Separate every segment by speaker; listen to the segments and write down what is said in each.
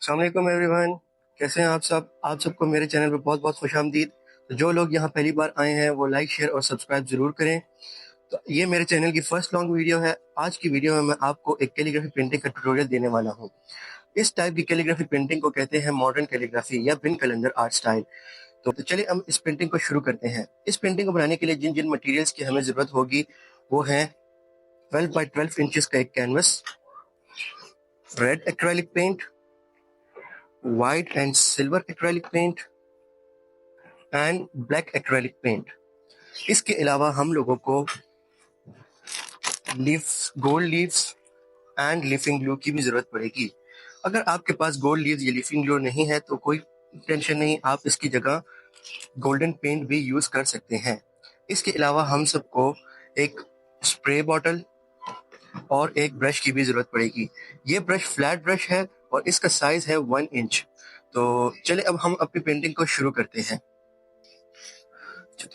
Speaker 1: अस्सलाम वालेकुम एवरीवन। कैसे हैं आप सब? आप सबको मेरे चैनल पे बहुत बहुत खुशामदीद। तो जो लोग यहाँ पहली बार आए हैं वो लाइक शेयर और सब्सक्राइब जरूर करें। तो ये मेरे चैनल की फर्स्ट लॉन्ग वीडियो है। आज की वीडियो में मैं आपको एक कैलीग्राफी पेंटिंग का ट्यूटोरियल देने वाला हूँ। इस टाइप की कैलीग्राफी पेंटिंग को कहते हैं मॉडर्न कैलीग्राफी या बिन कैलेंडर आर्ट स्टाइल। तो चलिए हम इस पेंटिंग को शुरू करते हैं। इस पेंटिंग को बनाने के लिए जिन जिन मटेरियल्स की हमें जरूरत होगी वो है 12 बाई 12 इंचेस का एक canvas, red acrylic paint, white and silver acrylic paint and black acrylic paint. इसके अलावा हम लोगों को leaves, gold leaves and leafing glue की भी जरूरत पड़ेगी। अगर आपके पास गोल्ड लीव्स या लीफिंग ग्लू नहीं है तो कोई टेंशन नहीं, आप इसकी जगह गोल्डन पेंट भी यूज कर सकते हैं। इसके अलावा हम सबको एक स्प्रे बॉटल और एक ब्रश की भी जरूरत पड़ेगी। ये ब्रश फ्लैट ब्रश है और इसका साइज है 1 इंच। तो चलिए अब हम अपनी पेंटिंग को शुरू करते हैं।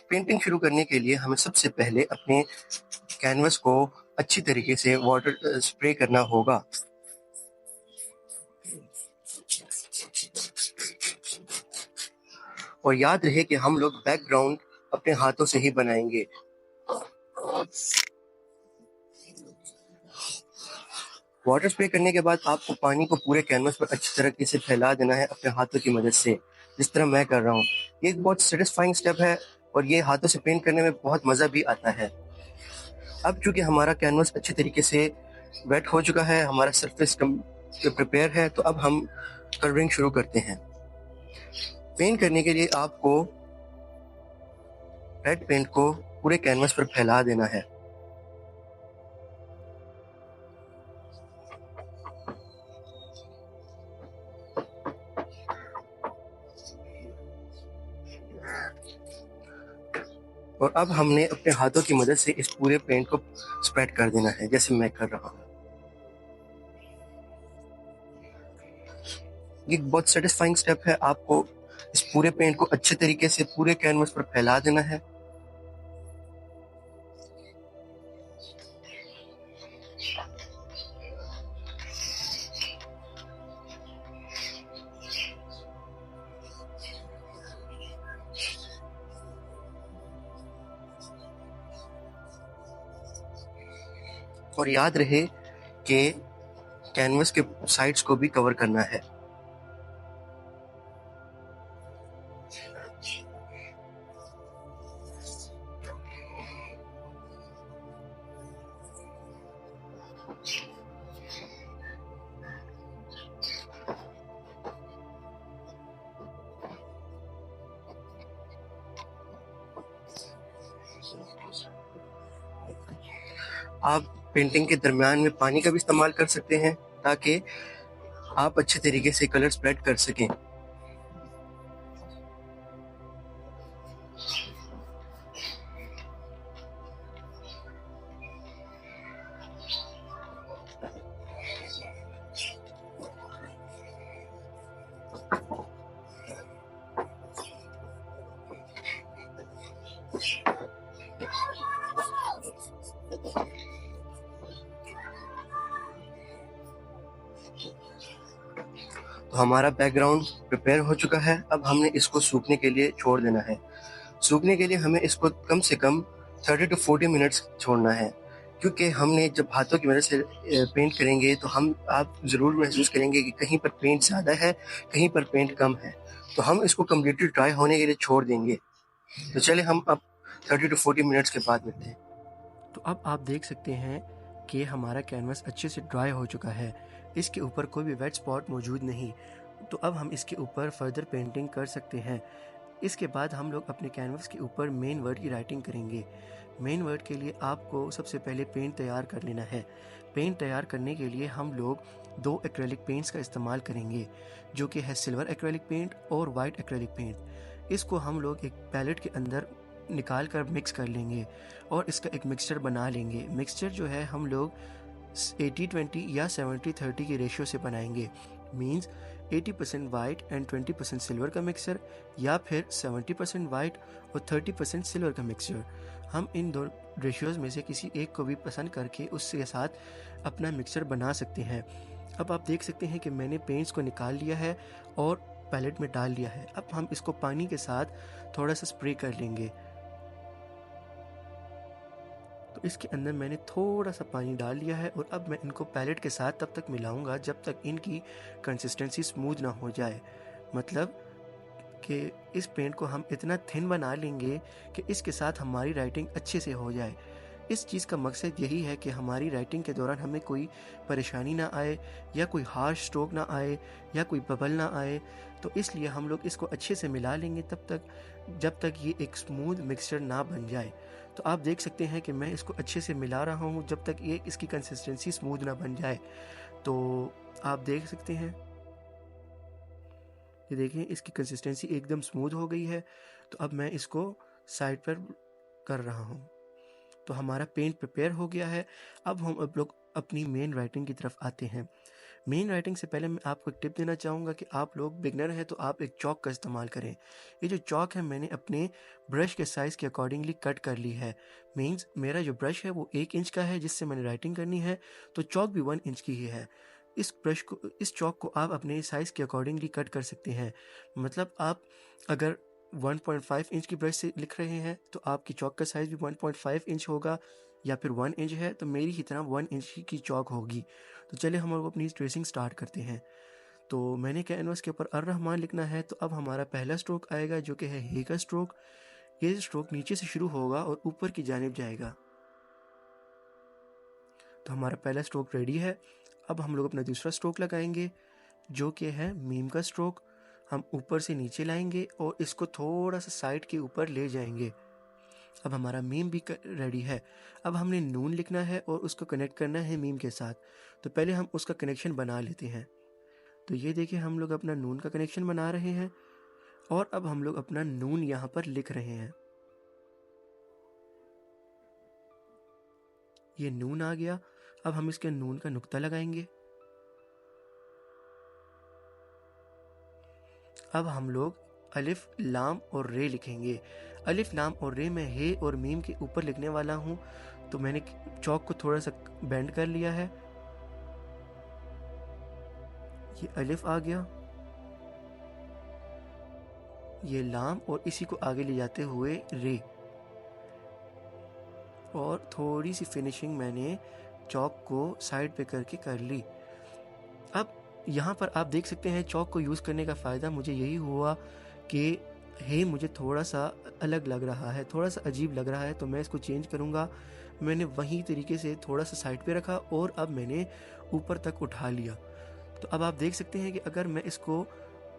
Speaker 1: पेंटिंग शुरू करने के लिए हमें सबसे पहले अपने कैनवस को अच्छी तरीके से वाटर स्प्रे करना होगा। और याद रहे कि हम लोग बैकग्राउंड अपने हाथों से ही बनाएंगे। वाटर स्प्रे करने के बाद आपको पानी को पूरे कैनवस पर अच्छी तरीके से फैला देना है अपने हाथों की मदद से, जिस तरह मैं कर रहा हूँ। ये एक बहुत सेटिस्फाइंग स्टेप है और ये हाथों से पेंट करने में बहुत मजा भी आता है। अब चूंकि हमारा कैनवस अच्छी तरीके से वेट हो चुका है, हमारा सरफेस प्रिपेयर है, तो अब हम कलरिंग शुरू करते हैं। पेंट करने के लिए आपको रेड पेंट को पूरे कैनवस पर फैला देना है। और अब हमने अपने हाथों की मदद से इस पूरे पेंट को स्प्रेड कर देना है, जैसे मैं कर रहा हूँ। ये बहुत सेटिस्फाइंग स्टेप है। आपको इस पूरे पेंट को अच्छे तरीके से पूरे कैनवस पर फैला देना है। और याद रहे कि कैनवस के साइड्स को भी कवर करना है। आप पेंटिंग के दरमियान में पानी का भी इस्तेमाल कर सकते हैं ताकि आप अच्छे तरीके से कलर स्प्रेड कर सकें। तो हमारा बैकग्राउंड प्रिपेयर हो चुका है। अब हमने इसको सूखने के लिए छोड़ देना है। सूखने के लिए हमें इसको कम से कम 30 to 40 मिनट्स छोड़ना है, क्योंकि हमने जब हाथों की मदद से पेंट करेंगे तो आप ज़रूर महसूस करेंगे कि कहीं पर पेंट ज़्यादा है, कहीं पर पेंट कम है। तो हम इसको कम्प्लीटली ड्राई होने के लिए छोड़ देंगे। तो चलिए हम अब 30 to 40 मिनट्स के बाद मिलते हैं।
Speaker 2: तो अब आप देख सकते हैं कि हमारा कैनवस अच्छे से ड्राई हो चुका है। इसके ऊपर कोई भी वेट स्पॉट मौजूद नहीं। तो अब हम इसके ऊपर फर्दर पेंटिंग कर सकते हैं। इसके बाद हम लोग अपने कैनवस के ऊपर मेन वर्ड की राइटिंग करेंगे। मेन वर्ड के लिए आपको सबसे पहले पेंट तैयार कर लेना है। पेंट तैयार करने के लिए हम लोग 2 एक्रेलिक पेंट्स का इस्तेमाल करेंगे, जो कि है सिल्वर एक्रेलिक पेंट और वाइट एक्रेलिक पेंट। इसको हम लोग एक पैलेट के अंदर निकाल कर मिक्स कर लेंगे और इसका एक मिक्सचर बना लेंगे। मिक्सचर जो है हम लोग 80-20 या 70-30 की रेशियो से बनाएंगे। मींस 80% वाइट एंड 20% सिल्वर का मिक्सचर, या फिर 70% वाइट और 30% सिल्वर का मिक्सचर। हम इन दो रेशियोज में से किसी एक को भी पसंद करके उसके साथ अपना मिक्सचर बना सकते हैं। अब आप देख सकते हैं कि मैंने पेंट्स को निकाल लिया है और पैलेट में डाल लिया है। अब हम इसको पानी के साथ थोड़ा सा स्प्रे कर लेंगे। तो इसके अंदर मैंने थोड़ा सा पानी डाल लिया है और अब मैं इनको पैलेट के साथ तब तक मिलाऊंगा जब तक इनकी कंसिस्टेंसी स्मूथ ना हो जाए। मतलब कि इस पेंट को हम इतना थिन बना लेंगे कि इसके साथ हमारी राइटिंग अच्छे से हो जाए। इस चीज़ का मकसद यही है कि हमारी राइटिंग के दौरान हमें कोई परेशानी ना आए या कोई हार्श स्ट्रोक ना आए या कोई बबल ना आए। तो इसलिए हम लोग इसको अच्छे से मिला लेंगे तब तक जब तक ये एक स्मूथ मिक्सचर ना बन जाए। तो आप देख सकते हैं कि मैं इसको अच्छे से मिला रहा हूँ जब तक ये इसकी कंसिस्टेंसी स्मूथ ना बन जाए। तो आप देख सकते हैं, ये देखें इसकी कंसिस्टेंसी एकदम स्मूथ हो गई है। तो अब मैं इसको साइड पर कर रहा हूँ। तो हमारा पेंट प्रिपेयर हो गया है। अब लोग अपनी मेन राइटिंग की तरफ आते हैं। मेन राइटिंग से पहले मैं आपको एक टिप देना चाहूँगा कि आप लोग बिगनर हैं तो आप एक चॉक का इस्तेमाल करें। ये जो चॉक है मैंने अपने ब्रश के साइज़ के अकॉर्डिंगली कट कर ली है। मीन्स मेरा जो ब्रश है वो 1 इंच का है जिससे मैंने राइटिंग करनी है, तो चॉक भी 1 इंच की ही है। इस चॉक को आप अपने साइज़ के अकॉर्डिंगली कट कर सकते हैं। मतलब आप अगर 1.5 इंच की ब्रश से लिख रहे हैं तो आपकी चॉक का साइज़ भी 1.5 इंच होगा, या फिर 1 इंच है तो मेरी ही तरह 1 इंच की चॉक होगी। तो चलिए हम लोग अपनी ट्रेसिंग स्टार्ट करते हैं। तो मैंने कैनवस के ऊपर अर्रहमान लिखना है, तो अब हमारा पहला स्ट्रोक आएगा जो कि है हे का स्ट्रोक। ये स्ट्रोक नीचे से शुरू होगा और ऊपर की जानिब जाएगा। तो हमारा पहला स्ट्रोक रेडी है। अब हम लोग अपना दूसरा स्ट्रोक लगाएंगे जो कि है मीम का स्ट्रोक। हम ऊपर से नीचे लाएंगे और इसको थोड़ा सा साइड के ऊपर ले जाएंगे। अब हमारा मीम भी रेडी है। अब हमने नून लिखना है और उसको कनेक्ट करना है मीम के साथ। तो पहले हम उसका कनेक्शन बना लेते हैं। तो ये देखिए हम लोग अपना नून का कनेक्शन बना रहे हैं और अब हम लोग अपना नून यहाँ पर लिख रहे हैं। ये नून आ गया। अब हम इसके नून का नुक्ता लगाएंगे। अब हम लोग अलिफ लाम और रे लिखेंगे। अलिफ लाम और रे में हे और मीम के ऊपर लिखने वाला हूँ, तो मैंने चौक को थोड़ा सा बेंड कर लिया है। ये अलिफ आ गया, ये लाम और इसी को आगे ले जाते हुए रे, और थोड़ी सी फिनिशिंग मैंने चौक को साइड पे करके कर ली। अब यहाँ पर आप देख सकते हैं चौक को यूज़ करने का फ़ायदा मुझे यही हुआ कि हे मुझे थोड़ा सा अलग लग रहा है, थोड़ा सा अजीब लग रहा है, तो मैं इसको चेंज करूँगा। मैंने वही तरीके से थोड़ा सा साइड पे रखा और अब मैंने ऊपर तक उठा लिया। तो अब आप देख सकते हैं कि अगर मैं इसको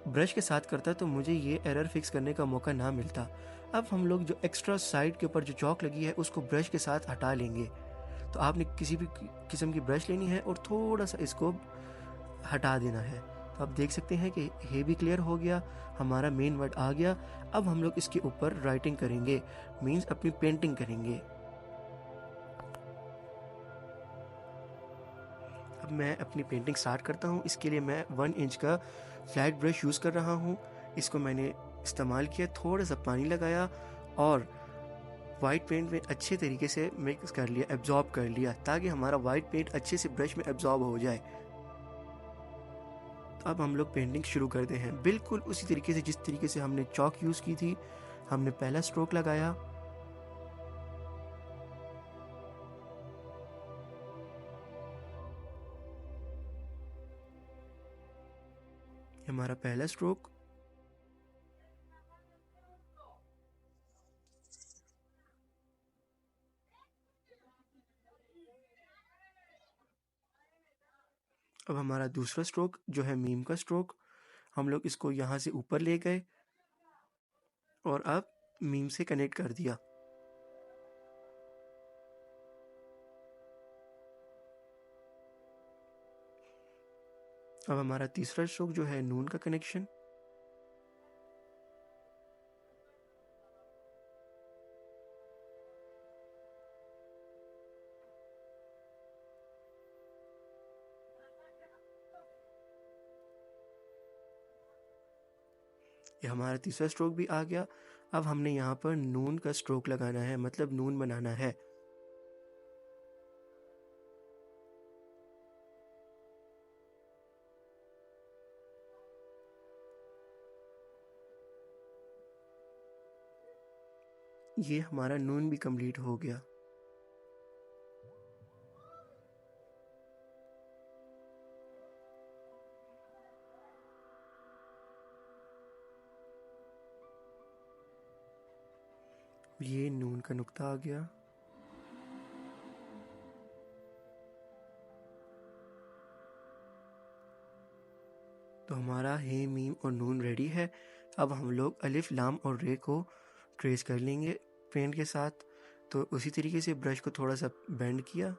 Speaker 2: ब्रश के साथ करता तो मुझे ये एरर फिक्स करने का मौका ना मिलता। अब हम लोग जो एक्स्ट्रा साइड के ऊपर जो चौक लगी है उसको ब्रश के साथ हटा लेंगे। तो आपने किसी भी किस्म की ब्रश लेनी है और थोड़ा सा इसको हटा देना है। तो आप देख सकते हैं कि ये भी क्लियर हो गया, हमारा मेन वर्ड आ गया। अब हम लोग इसके ऊपर राइटिंग करेंगे, मीन्स अपनी पेंटिंग करेंगे। अब मैं अपनी पेंटिंग स्टार्ट करता हूँ। इसके लिए मैं 1 इंच का फ्लैट ब्रश यूज़ कर रहा हूँ। इसको मैंने इस्तेमाल किया, थोड़ा सा पानी लगाया और वाइट पेंट में अच्छे तरीके से मिक्स कर लिया, एब्जॉर्ब कर लिया, ताकि हमारा वाइट पेंट अच्छे से ब्रश में एब्जॉर्ब हो जाए। तो अब हम लोग पेंटिंग शुरू करते हैं बिल्कुल उसी तरीके से जिस तरीके से हमने चॉक यूज़ की थी। हमने पहला स्ट्रोक लगाया, हमारा पहला स्ट्रोक। अब हमारा दूसरा स्ट्रोक जो है मीम का स्ट्रोक, हम लोग इसको यहाँ से ऊपर ले गए और अब मीम से कनेक्ट कर दिया। अब हमारा तीसरा स्ट्रोक जो है नून का कनेक्शन। ये हमारा तीसरा स्ट्रोक भी आ गया। अब हमने यहाँ पर नून का स्ट्रोक लगाना है, मतलब नून बनाना है। ये हमारा नून भी कंप्लीट हो गया। ये नून का नुक्ता आ गया। तो हमारा हे मीम और नून रेडी है। अब हम लोग अलिफ लाम और रे को ट्रेस कर लेंगे पेंट के साथ। तो उसी तरीके से ब्रश को थोड़ा सा बेंड किया।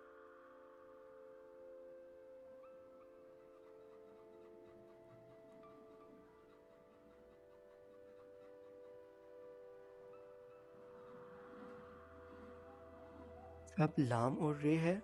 Speaker 2: अब लाम और रे है।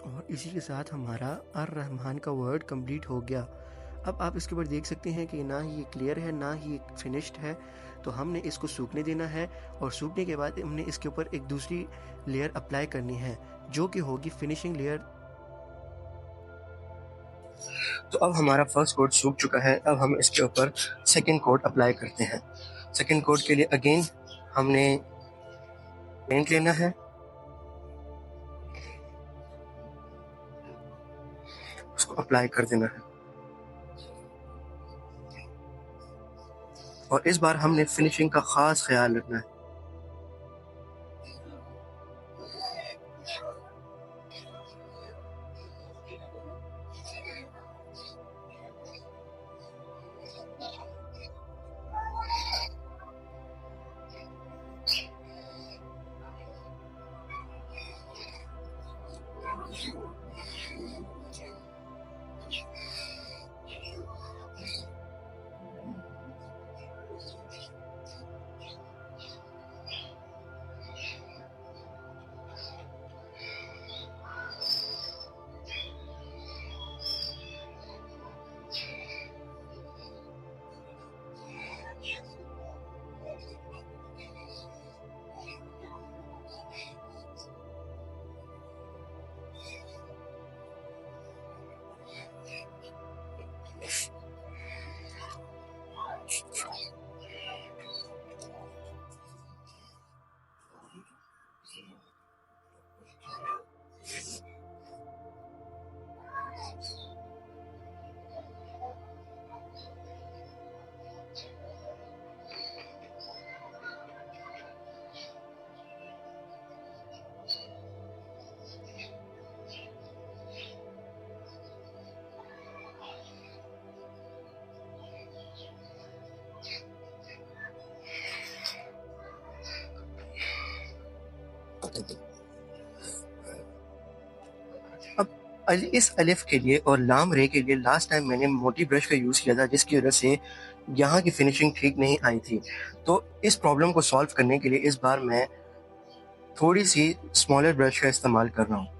Speaker 2: और इसी के साथ हमारा अर रहमान का वर्ड कंप्लीट हो गया। अब आप इसके ऊपर देख सकते हैं कि ना ही ये क्लियर है ना ही ये फिनिश्ड है। तो हमने इसको सूखने देना है और सूखने के बाद हमने इसके ऊपर एक दूसरी लेयर अप्लाई करनी है जो कि होगी फिनिशिंग लेयर।
Speaker 1: तो अब हमारा फर्स्ट कोट सूख चुका है। अब हम इसके ऊपर सेकंड कोट अप्लाई करते हैं। सेकंड कोट के लिए अगेन हमने पेंट लेना है, उसको अप्लाई कर देना है और इस बार हमने फिनिशिंग का खास ख्याल रखना है। अब इस अलिफ के लिए और लाम रे के लिए लास्ट टाइम मैंने मोटी ब्रश का यूज़ किया था जिसकी वजह से यहाँ की फिनिशिंग ठीक नहीं आई थी। तो इस प्रॉब्लम को सॉल्व करने के लिए इस बार मैं थोड़ी सी स्मॉलर ब्रश का इस्तेमाल कर रहा हूँ।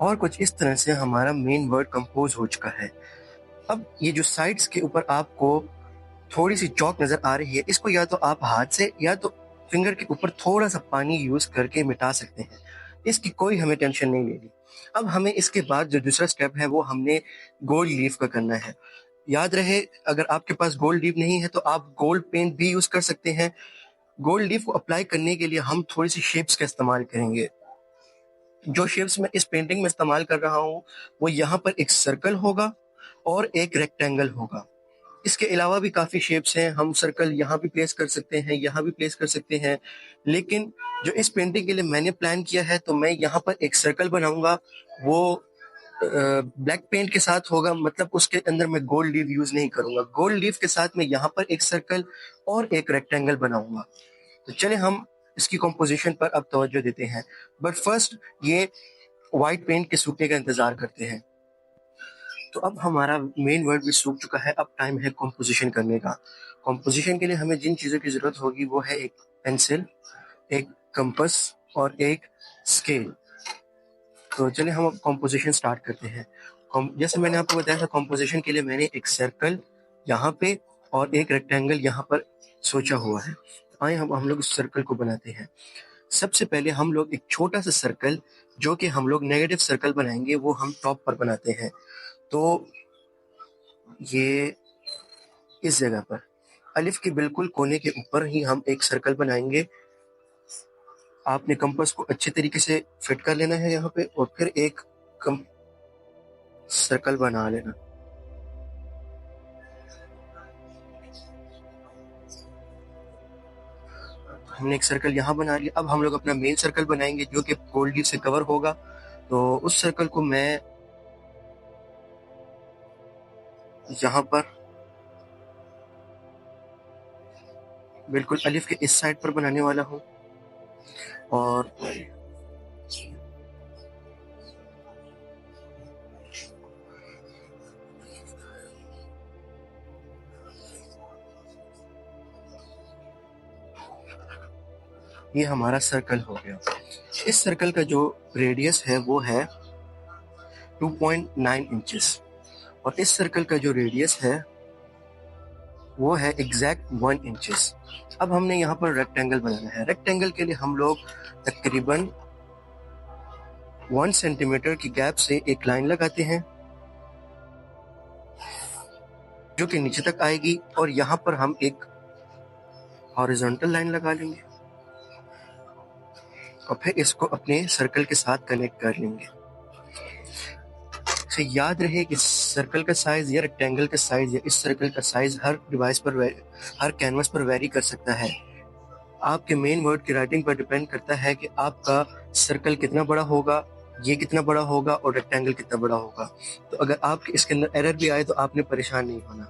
Speaker 1: और कुछ इस तरह से हमारा मेन वर्ड कंपोज हो चुका है। अब ये जो साइड्स के ऊपर आपको थोड़ी सी चौक नजर आ रही है, इसको या तो आप हाथ से या तो फिंगर के ऊपर थोड़ा सा पानी यूज करके मिटा सकते हैं इसकी कोई हमें टेंशन नहीं लेनी। अब हमें इसके बाद जो दूसरा स्टेप है वो हमने गोल्ड लीफ का करना है। याद रहे, अगर आपके पास गोल्ड लीफ नहीं है तो आप गोल्ड पेंट भी यूज कर सकते हैं। गोल्ड लीफ को अप्लाई करने के लिए हम थोड़ी सी शेप्स का इस्तेमाल करेंगे। जो शेप्स मैं इस पेंटिंग में इस्तेमाल कर रहा हूँ वो यहाँ पर एक सर्कल होगा और एक रेक्टेंगल होगा। इसके अलावा भी काफी शेप्स हैं, हम सर्कल यहाँ भी प्लेस कर सकते हैं, यहाँ भी प्लेस कर सकते हैं, लेकिन जो इस पेंटिंग के लिए मैंने प्लान किया है तो मैं यहाँ पर एक सर्कल बनाऊंगा। वो ब्लैक पेंट के साथ होगा, मतलब उसके अंदर मैं गोल्ड लीफ यूज नहीं करूंगा। गोल्ड लीफ के साथ मैं यहाँ पर एक सर्कल और एक रेक्टेंगल बनाऊंगा। तो चले हम इसकी कॉम्पोजिशन पर अब तवज्जो देते हैं। बट फर्स्ट ये व्हाइट पेंट के सूखने का इंतजार करते हैं। तो अब हमारा मेन वर्ड भी सूख चुका है, अब टाइम है कॉम्पोजिशन करने का। कॉम्पोजिशन के लिए हमें जिन चीज़ों की ज़रूरत होगी वो है एक पेंसिल, एक कंपास और एक स्केल। तो चलिए हम अब कॉम्पोजिशन स्टार्ट करते हैं। जैसे मैंने आपको बताया था, कॉम्पोजिशन के लिए मैंने एक सर्कल यहाँ पे और एक रेक्टेंगल यहाँ पर सोचा हुआ है। आइए हम लोग इस सर्कल को बनाते हैं। सबसे पहले हम लोग एक छोटा सा सर्कल, जो कि हम लोग नेगेटिव सर्कल बनाएंगे, वो हम टॉप पर बनाते हैं। तो ये इस जगह पर अलिफ के बिल्कुल कोने के ऊपर ही हम एक सर्कल बनाएंगे। आपने कंपास को अच्छे तरीके से फिट कर लेना है यहाँ पे और फिर एक सर्कल बना लेना। हमने एक सर्कल यहाँ बना लिया। अब हम लोग अपना मेन सर्कल बनाएंगे जो कि गोल्ड लीफ से कवर होगा। तो उस सर्कल को मैं यहाँ पर बिल्कुल अलिफ के इस साइड पर बनाने वाला हूँ और ये हमारा सर्कल हो गया। इस सर्कल का जो रेडियस है वो है 2.9 इंचेस और इस सर्कल का जो रेडियस है वो है एग्जैक्ट 1 इंचेस। अब हमने यहाँ पर रेक्टेंगल बनाना है। रेक्टेंगल के लिए हम लोग तकरीबन 1 सेंटीमीटर की गैप से एक लाइन लगाते हैं जो कि नीचे तक आएगी और यहाँ पर हम एक हॉरिजॉन्टल लाइन लगा लेंगे और फिर इसको अपने सर्कल के साथ कनेक्ट कर लेंगे। तो याद रहे कि सर्कल का साइज या रेक्टेंगल का साइज या इस सर्कल का साइज हर डिवाइस पर हर कैनवस पर वेरी कर सकता है। आपके मेन वर्ड की राइटिंग पर डिपेंड करता है कि आपका सर्कल कितना बड़ा होगा, ये कितना बड़ा होगा और रेक्टेंगल कितना बड़ा होगा। तो अगर आपके इसके अंदर एरर भी आए तो आपने परेशान नहीं होना।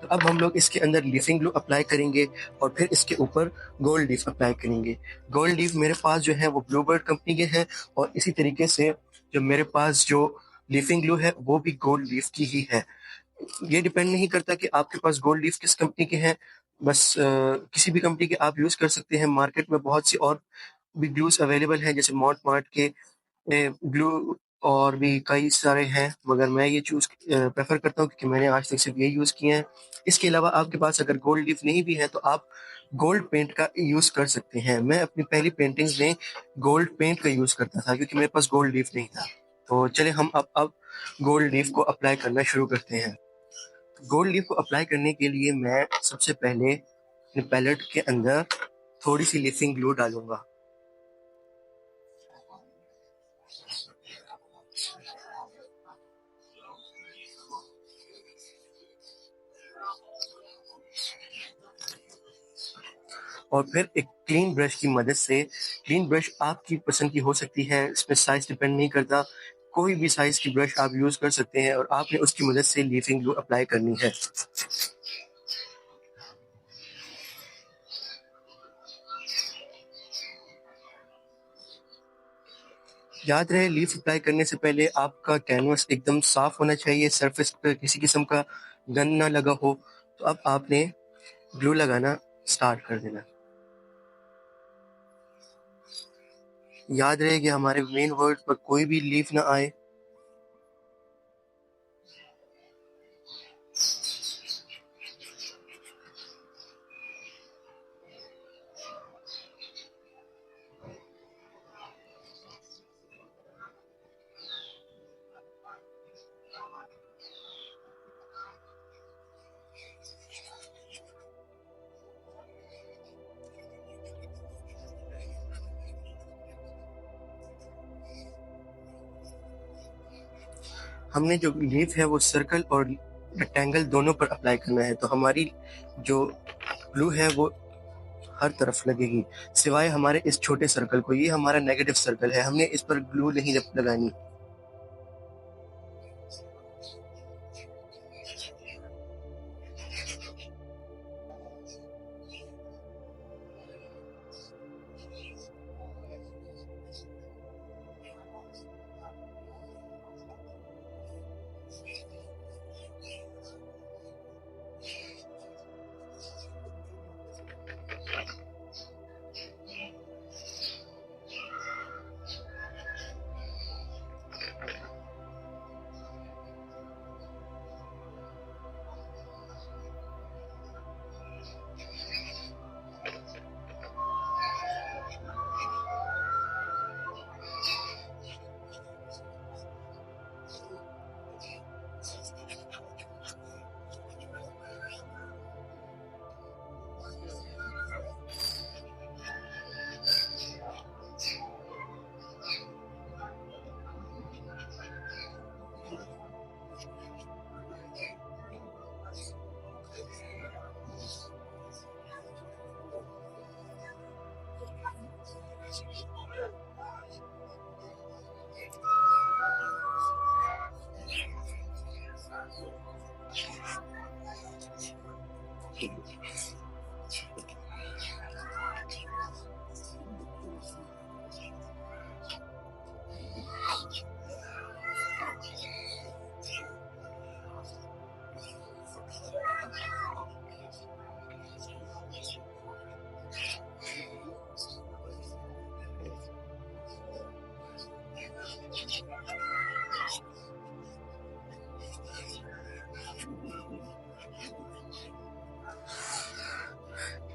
Speaker 1: तो अब हम लोग इसके अंदर लीफिंग ग्लू अप्लाई करेंगे और फिर इसके ऊपर गोल्ड लीफ अप्लाई करेंगे। गोल्ड लीफ मेरे पास जो है वो ब्लूबर्ड कंपनी के हैं और इसी तरीके से जो मेरे पास जो लीफिंग ग्लू है वो भी गोल्ड लीफ की ही है। ये डिपेंड नहीं करता कि आपके पास गोल्ड लीफ किस कंपनी के हैं, बस किसी भी कंपनी के आप यूज कर सकते हैं। मार्केट में बहुत सी और भी ग्लूज अवेलेबल हैं, जैसे मॉन्ट मार्ट के ग्लू और भी कई सारे हैं, मगर मैं ये चूज प्रेफर करता हूँ क्योंकि मैंने आज तक सिर्फ ये यूज किए हैं। इसके अलावा आपके पास अगर गोल्ड लीफ नहीं भी है तो आप गोल्ड पेंट का यूज कर सकते हैं। मैं अपनी पहली पेंटिंग्स में गोल्ड पेंट का यूज करता था क्योंकि मेरे पास गोल्ड लीफ नहीं था। तो चले हम अब गोल्ड लीफ को अप्लाई करना शुरू करते हैं। गोल्ड लीफ को अप्लाई करने के लिए मैं सबसे पहले अपने पैलेट के अंदर थोड़ी सी लीफिंग ग्लू डालूंगा। और फिर एक क्लीन ब्रश की मदद से, क्लीन ब्रश आपकी पसंद की हो सकती है, इसमें साइज डिपेंड नहीं करता, कोई भी साइज की ब्रश आप यूज कर सकते हैं और आपने उसकी मदद से लीफिंग ग्लू अप्लाई करनी है। याद रहे, लीफ अप्लाई करने से पहले आपका कैनवस एकदम साफ होना चाहिए, सरफेस पर किसी किस्म का गंद ना लगा हो। तो अब आपने ग्लू लगाना स्टार्ट कर देना। याद रहे कि हमारे मेन वर्ड पर कोई भी लीफ ना आए। हमने जो लीफ है वो सर्कल और रेक्टेंगल दोनों पर अप्लाई करना है। तो हमारी जो ग्लू है वो हर तरफ लगेगी सिवाय हमारे इस छोटे सर्कल को। ये हमारा नेगेटिव सर्कल है, हमने इस पर ग्लू नहीं लगानी।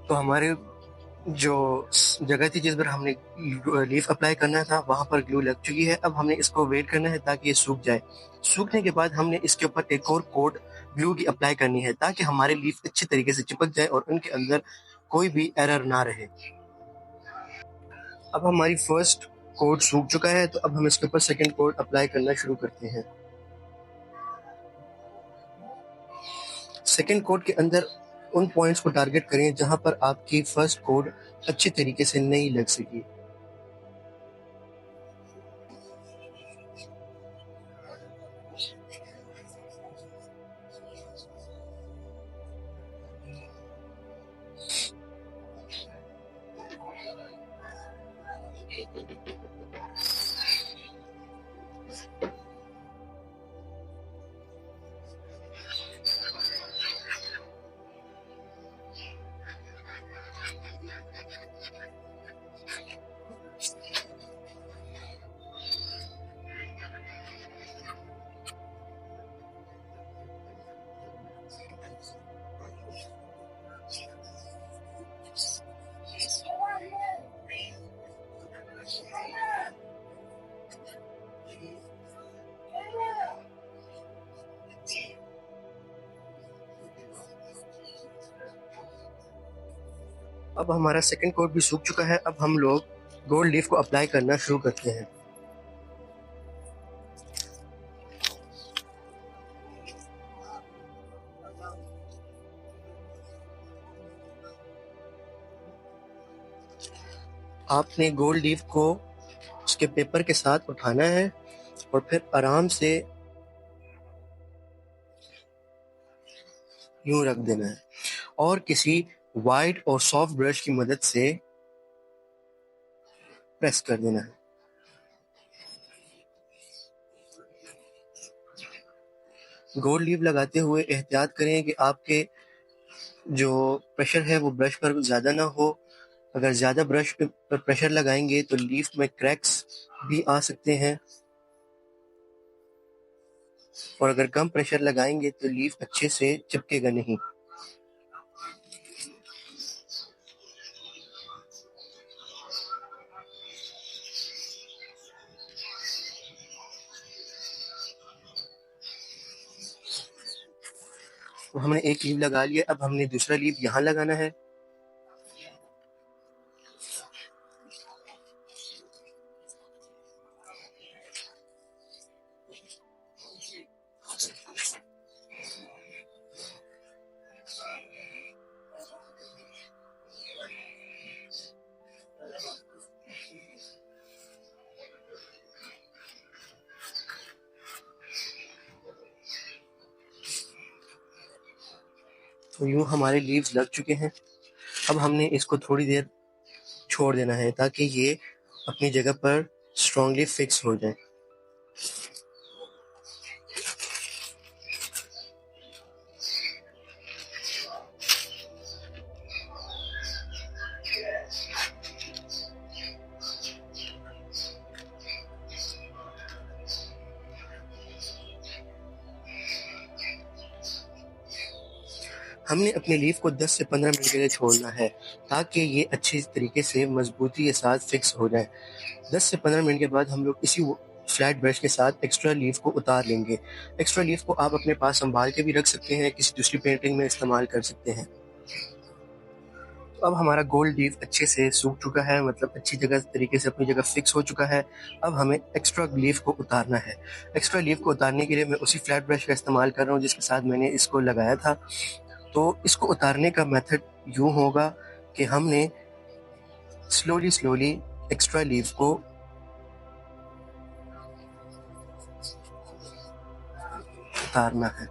Speaker 1: तो हमारे जो जगह थी जिस पर हमने लीफ अप्लाई करना था वहां पर ग्लू लग चुकी है। अब हमने इसको वेट करना है ताकि ये सूख जाए। सूखने के बाद हमने इसके ऊपर एक और कोट ग्लू की अप्लाई करनी है ताकि हमारे लीफ अच्छी तरीके से चिपक जाए और उनके अंदर कोई भी एरर ना रहे। अब हमारी फर्स्ट कोट सूख चुका है, तो अब हम इसके ऊपर सेकेंड कोट अप्लाई करना शुरू करते हैं। सेकेंड कोट के अंदर उन पॉइंट्स को टारगेट करें जहां पर आपकी फर्स्ट कोट अच्छी तरीके से नहीं लग सकी। अब हमारा सेकंड कोट भी सूख चुका है। अब हम लोग गोल्ड लीफ को अप्लाई करना शुरू करते हैं। आपने गोल्ड लीफ को उसके पेपर के साथ उठाना है और फिर आराम से यूं रख देना है और किसी वाइट और सॉफ्ट ब्रश की मदद से प्रेस कर देना है। गोल्ड लीफ लगाते हुए एहतियात करें कि आपके जो प्रेशर है वो ब्रश पर ज़्यादा ना हो। अगर ज़्यादा ब्रश पर प्रेशर लगाएंगे तो लीफ में क्रैक्स भी आ सकते हैं और अगर कम प्रेशर लगाएंगे तो लीफ अच्छे से चिपकेगा नहीं। तो हमने एक लीफ लगा लिया, अब हमने दूसरा लीफ यहाँ लगाना है। तो यूँ हमारे लीव्स लग चुके हैं। अब हमने इसको थोड़ी देर छोड़ देना है ताकि ये अपनी जगह पर स्ट्रांगली फिक्स हो जाए। हमने अपने लीफ को 10 से 15 मिनट के लिए छोड़ना है ताकि ये अच्छी तरीके से मजबूती के साथ फिक्स हो जाए। 10 से 15 मिनट के बाद हम लोग इसी फ्लैट ब्रश के साथ एक्स्ट्रा लीफ को उतार लेंगे। एक्स्ट्रा लीफ को आप अपने पास संभाल के भी रख सकते हैं, किसी दूसरी पेंटिंग में इस्तेमाल कर सकते हैं। तो अब हमारा गोल्ड लीफ अच्छे से सूख चुका है, मतलब अच्छी जगह तरीके से अपनी जगह फिक्स हो चुका है। अब हमें एक्स्ट्रा लीफ को उतारना है। एक्स्ट्रा लीफ को उतारने के लिए मैं उसी फ्लैट ब्रश का इस्तेमाल कर रहा हूँ जिसके साथ मैंने इसको लगाया था। तो इसको उतारने का मेथड यूँ होगा कि हमने स्लोली एक्स्ट्रा लीफ को उतारना है।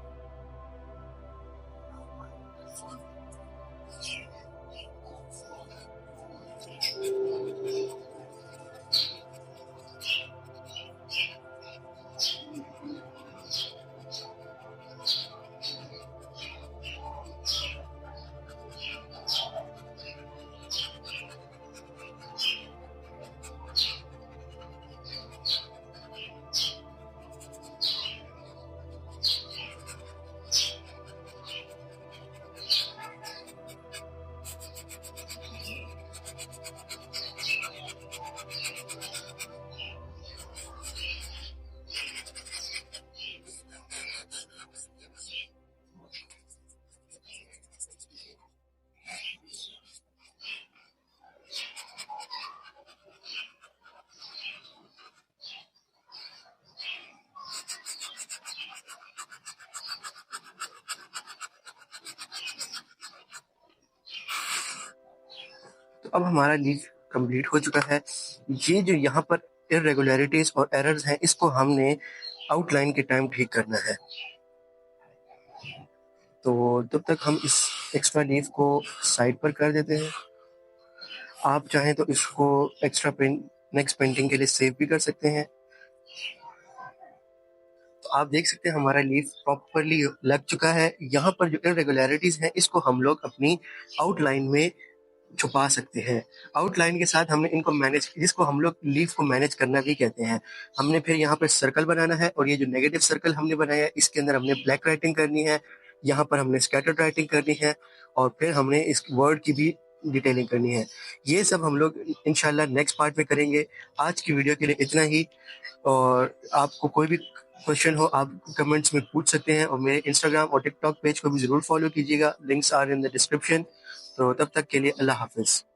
Speaker 1: तो अब हमारा लीफ कंप्लीट हो चुका है। ये जो यहाँ पर इरेगुलरिटीज और एरर्स हैं, इसको हमने आउटलाइन के टाइम ठीक करना है। तो तब तक हम इस एक्स्ट्रा लीफ को साइड पर कर देते हैं। आप चाहें तो इसको एक्स्ट्रा पेंट नेक्स्ट पेंटिंग के लिए सेव भी कर सकते हैं। तो आप देख सकते हैं हमारा लीफ प्रॉपरली लग चुका है। यहाँ पर जो इरेगुलरिटीज हैं, इसको हम लोग अपनी आउटलाइन में छुपा सकते हैं। आउटलाइन के साथ हमने इनको मैनेज, जिसको हम लोग लीफ को मैनेज करना भी कहते हैं। हमने फिर यहाँ पर सर्कल बनाना है और ये जो नेगेटिव सर्कल हमने बनाया है, इसके अंदर हमने ब्लैक राइटिंग करनी है, यहाँ पर हमने स्कैटर्ड राइटिंग करनी है और फिर हमने इस वर्ड की भी डिटेलिंग करनी है। ये सब हम लोग इंशाल्लाह नेक्स्ट पार्ट में करेंगे। आज की वीडियो के लिए इतना ही, और आपको कोई भी क्वेश्चन हो आप कमेंट्स में पूछ सकते हैं और मेरे इंस्टाग्राम और टिकटॉक पेज को भी ज़रूर फॉलो कीजिएगा। Links are in the description. तो तब तक के लिए अल्लाह हाफिज़।